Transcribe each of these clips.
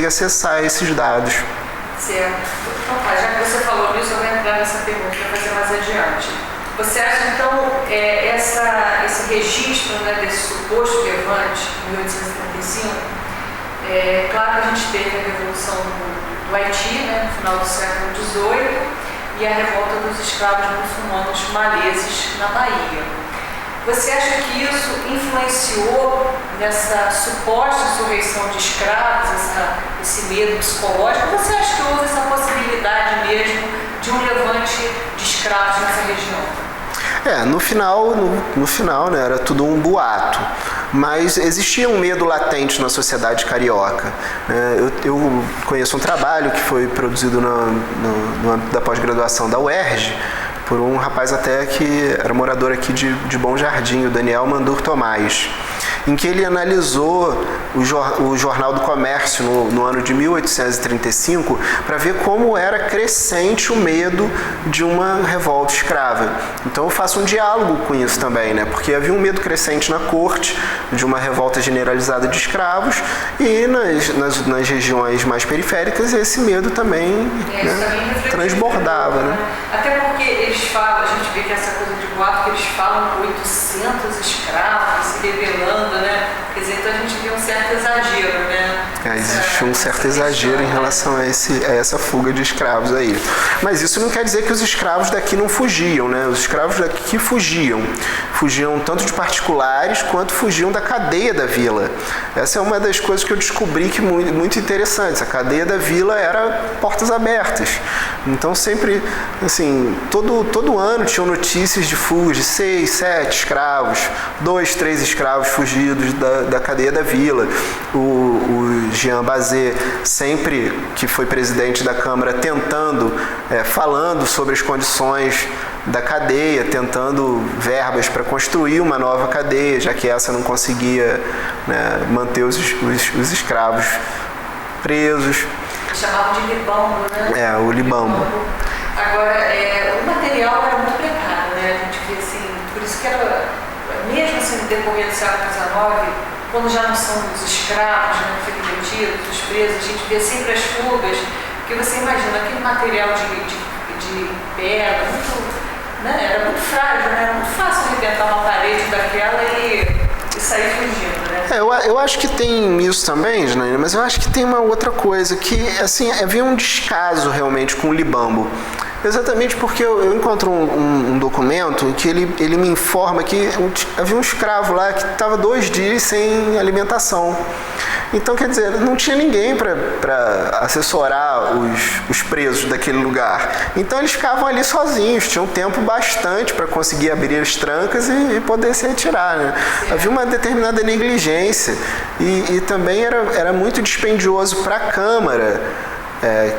consegue acessar esses dados. Certo. Então, já que você falou nisso, eu vou entrar nessa pergunta para fazer mais adiante. Você acha, então, esse registro, né, desse suposto levante em 1875, claro que a gente teve a Revolução do Haiti, né, no final do século XVIII, e a revolta dos escravos muçulmanos maleses na Bahia. Você acha que isso influenciou nessa suposta insurreição de escravos, esse medo psicológico? Ou você acha que houve essa possibilidade mesmo de um levante de escravos nessa região? No final, né, era tudo um boato, mas existia um medo latente na sociedade carioca. Eu conheço um trabalho que foi produzido no âmbito da pós-graduação da UERJ, por um rapaz até que era morador aqui de Bom Jardim, o Daniel Mandur Tomás, em que ele analisou o Jornal do Comércio no ano de 1835 para ver como era crescente o medo de uma revolta escrava. Então eu faço um diálogo com isso também, né? Porque havia um medo crescente na corte de uma revolta generalizada de escravos e nas regiões mais periféricas esse medo também, transbordava, né? Até porque eles falam, a gente vê que essa coisa de boato, que eles falam com 800 escravos se rebelando, né? Quer dizer, então a gente vê um certo exagero, né? Existe um certo exagero em relação a essa fuga de escravos aí. Mas isso não quer dizer que os escravos daqui não fugiam, né? Os escravos daqui fugiam tanto de particulares quanto fugiam da cadeia da vila. Essa é uma das coisas que eu descobri que muito interessante. A cadeia da vila era portas abertas. Então sempre, assim, todo ano tinham notícias de fugas de 6, 7 escravos, 2, 3 escravos fugidos da cadeia da vila. O Jean Bazet, sempre que foi presidente da Câmara, falando sobre as condições da cadeia, tentando verbas para construir uma nova cadeia, já que essa não conseguia, né, manter os escravos presos. Chamavam de libambo, né? O libambo. Agora, o material era muito precário, né? A gente vê assim, por isso que era, mesmo assim, no decorrer do século XIX, quando já não são os escravos, né, detidos, os presos, a gente vê sempre as fugas, porque você imagina aquele material de pedra, né, era muito frágil, né? Era muito fácil arrebentar uma parede daquela e sair fugindo, né? Eu acho que tem isso também, Janaína, mas eu acho que tem uma outra coisa, que assim, havia um descaso realmente com o libambo. Exatamente porque eu encontro um documento em que ele me informa que havia um escravo lá que estava 2 dias sem alimentação. Então, quer dizer, não tinha ninguém para assessorar os presos daquele lugar. Então, eles ficavam ali sozinhos, tinham tempo bastante para conseguir abrir as trancas e poder se retirar, né? Havia uma determinada negligência e também era muito dispendioso para a Câmara,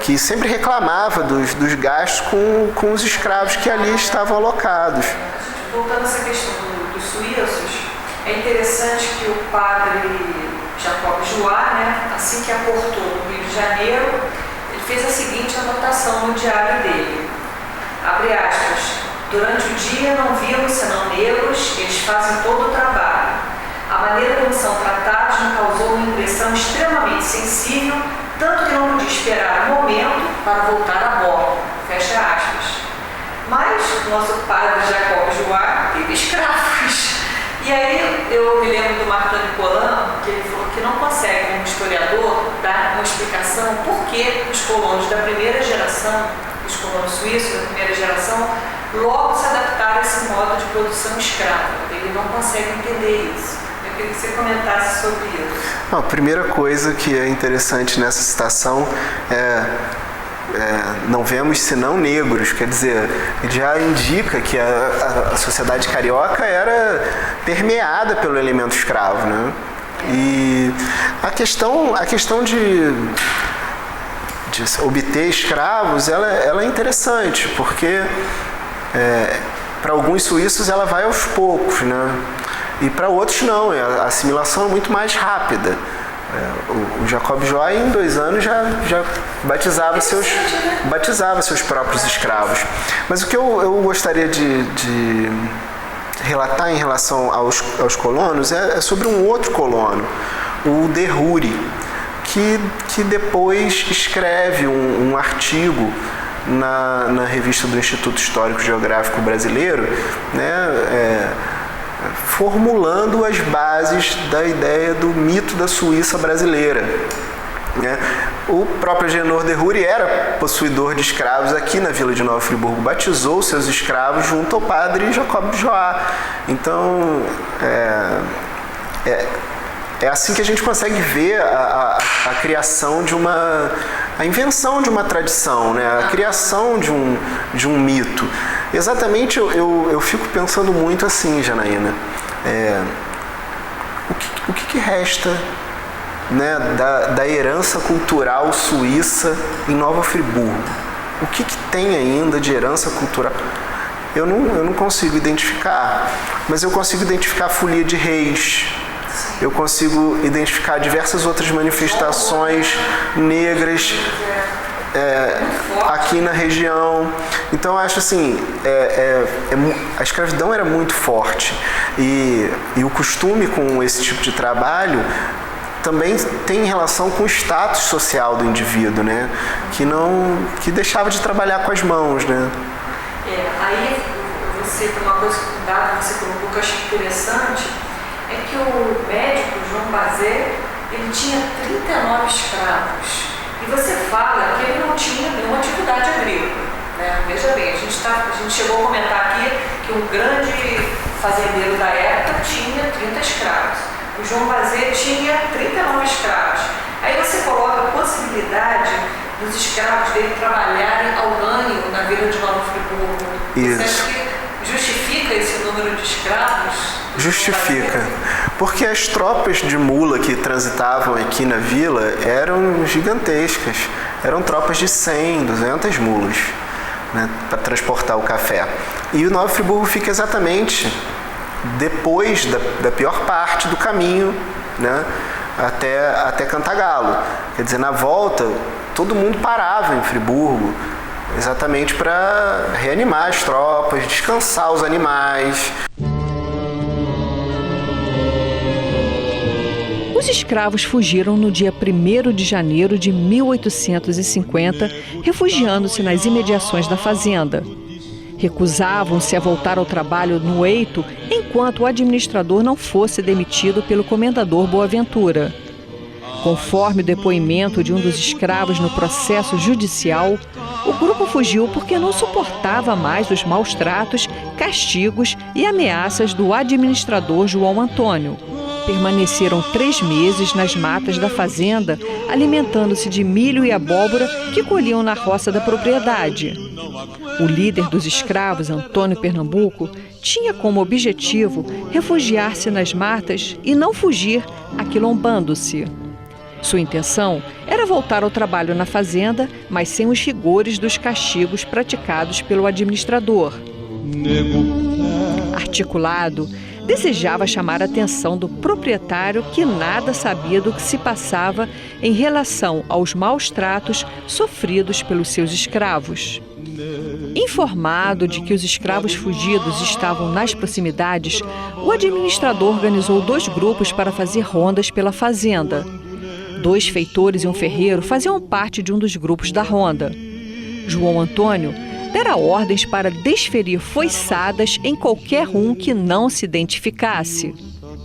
que sempre reclamava dos gastos com os escravos que ali estavam alocados. Voltando a essa questão dos suíços, é interessante que o padre Jacob Joá, né, assim que aportou no Rio de Janeiro, ele fez a seguinte anotação no diário dele, abre aspas, durante o dia não vimos senão negros, eles fazem todo o trabalho. A maneira como são tratados me causou uma impressão extremamente sensível, tanto que não podia esperar um momento para voltar a bordo, fecha aspas. Mas o nosso padre Jacob Joá teve escravos. E aí eu me lembro do Marco Nicolan, que ele falou que não consegue, como historiador, dar uma explicação por que os colonos da primeira geração, os colonos suíços da primeira geração, logo se adaptaram a esse modo de produção escrava. Ele não consegue entender isso. Eu queria que você comentasse sobre isso. A primeira coisa que é interessante nessa citação não vemos senão negros, quer dizer, já indica que a sociedade carioca era permeada pelo elemento escravo, né? E a questão de obter escravos, ela é interessante, porque para alguns suíços ela vai aos poucos, né? E para outros não, a assimilação é muito mais rápida. O Jacob Joá, em 2 anos, já batizava seus próprios escravos. Mas o que eu gostaria de relatar em relação aos colonos é sobre um outro colono, o Derruri, que depois escreve um artigo na revista do Instituto Histórico Geográfico Brasileiro, né, formulando as bases da ideia do mito da Suíça brasileira. Né? O próprio Agenor de Rúry era possuidor de escravos aqui na vila de Nova Friburgo, batizou seus escravos junto ao padre Jacob de Joá. Então, é assim que a gente consegue ver a criação a invenção de uma tradição, né? A criação de um mito. Exatamente, eu fico pensando muito assim, Janaína, o que resta, né, da herança cultural suíça em Nova Friburgo? O que tem ainda de herança cultural? Eu não consigo identificar, mas eu consigo identificar a folia de reis, eu consigo identificar diversas outras manifestações negras aqui na região. Então eu acho assim, a escravidão era muito forte e o costume com esse tipo de trabalho também tem relação com o status social do indivíduo, né? Que deixava de trabalhar com as mãos, né? Aí você tem uma coisa que você colocou que eu achei interessante, é que o médico João Bazet, ele tinha 39 escravos. E você fala que ele não tinha nenhuma atividade agrícola, né? Veja bem, a gente chegou a comentar aqui que um grande fazendeiro da época tinha 30 escravos. O João Bazet tinha 39 escravos. Aí você coloca a possibilidade dos escravos dele trabalharem ao ganho na vila de Nova Friburgo. Isso. Você acha que justifica esse número de escravos? Justifica, porque as tropas de mula que transitavam aqui na vila eram gigantescas, eram tropas de 100, 200 mulas, né, para transportar o café. E o Nova Friburgo fica exatamente depois da pior parte do caminho, né, até Cantagalo. Quer dizer, na volta, todo mundo parava em Friburgo, exatamente para reanimar as tropas, descansar os animais. Os escravos fugiram no dia 1º de janeiro de 1850, refugiando-se nas imediações da fazenda. Recusavam-se a voltar ao trabalho no eito enquanto o administrador não fosse demitido pelo comendador Boaventura. Conforme o depoimento de um dos escravos no processo judicial, o grupo fugiu porque não suportava mais os maus tratos, castigos e ameaças do administrador João Antônio. Permaneceram 3 meses nas matas da fazenda, alimentando-se de milho e abóbora que colhiam na roça da propriedade. O líder dos escravos, Antônio Pernambuco, tinha como objetivo refugiar-se nas matas e não fugir, aquilombando-se. Sua intenção era voltar ao trabalho na fazenda, mas sem os rigores dos castigos praticados pelo administrador. Articulado, desejava chamar a atenção do proprietário que nada sabia do que se passava em relação aos maus tratos sofridos pelos seus escravos. Informado de que os escravos fugidos estavam nas proximidades, o administrador organizou 2 grupos para fazer rondas pela fazenda. 2 feitores e um ferreiro faziam parte de um dos grupos da ronda. João Antônio dera ordens para desferir foiçadas em qualquer um que não se identificasse.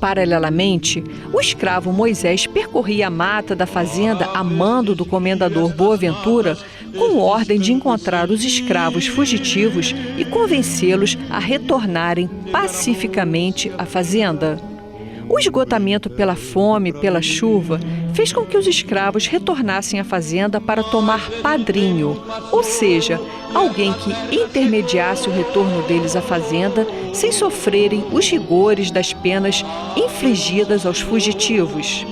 Paralelamente, o escravo Moisés percorria a mata da fazenda a mando do comendador Boaventura, com ordem de encontrar os escravos fugitivos e convencê-los a retornarem pacificamente à fazenda. O esgotamento pela fome e pela chuva fez com que os escravos retornassem à fazenda para tomar padrinho, ou seja, alguém que intermediasse o retorno deles à fazenda sem sofrerem os rigores das penas infligidas aos fugitivos.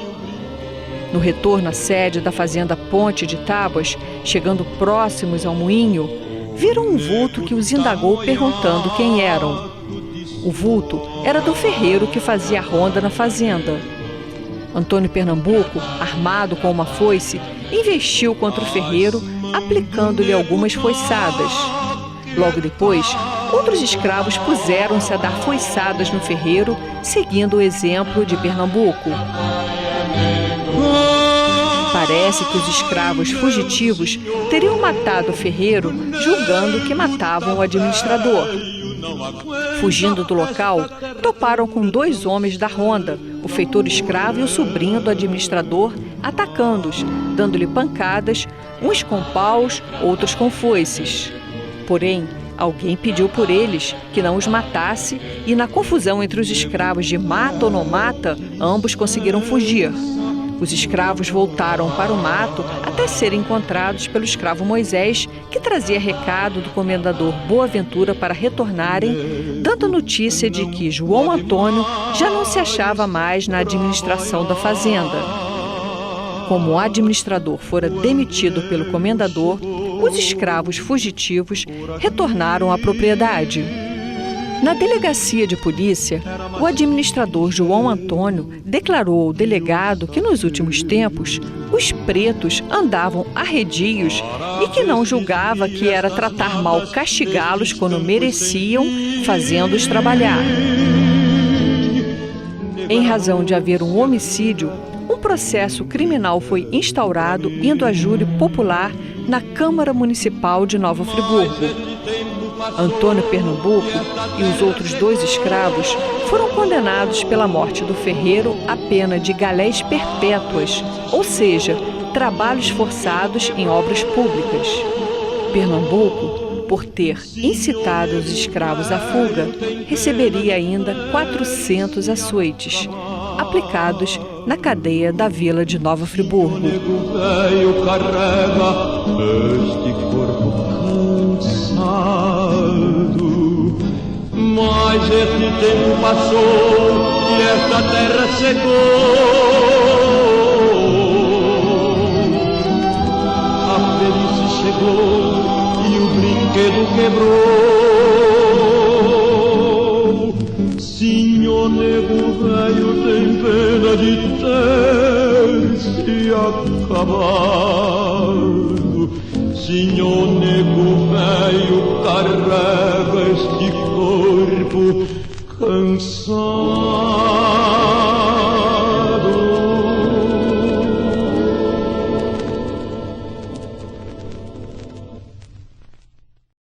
No retorno à sede da fazenda Ponte de Tábuas, chegando próximos ao moinho, viram um vulto que os indagou perguntando quem eram. O vulto era do ferreiro que fazia a ronda na fazenda. Antônio Pernambuco, armado com uma foice, investiu contra o ferreiro, aplicando-lhe algumas foiçadas. Logo depois, outros escravos puseram-se a dar foiçadas no ferreiro, seguindo o exemplo de Pernambuco. Parece que os escravos fugitivos teriam matado o ferreiro, julgando que matavam o administrador. Fugindo do local, toparam com 2 homens da ronda, o feitor escravo e o sobrinho do administrador, atacando-os, dando-lhe pancadas, uns com paus, outros com foices. Porém, alguém pediu por eles que não os matasse e, na confusão entre os escravos de mata ou não mata, ambos conseguiram fugir. Os escravos voltaram para o mato até serem encontrados pelo escravo Moisés, que trazia recado do comendador Boaventura para retornarem, dando notícia de que João Antônio já não se achava mais na administração da fazenda. Como o administrador fora demitido pelo comendador, os escravos fugitivos retornaram à propriedade. Na delegacia de polícia, o administrador João Antônio declarou ao delegado que nos últimos tempos os pretos andavam arredios e que não julgava que era tratar mal castigá-los quando mereciam, fazendo-os trabalhar. Em razão de haver um homicídio, um processo criminal foi instaurado indo a júri popular na Câmara Municipal de Nova Friburgo. Antônio Pernambuco e os outros 2 escravos foram condenados pela morte do ferreiro à pena de galés perpétuas, ou seja, trabalhos forçados em obras públicas. Pernambuco, por ter incitado os escravos à fuga, receberia ainda 400 açoites, aplicados na cadeia da vila de Nova Friburgo. Mas esse tempo passou e esta terra secou. A velhice chegou e o brinquedo quebrou. Senhor nego velho tem pena de ter se acabado. Senhor nego velho carrega este corpo cansado.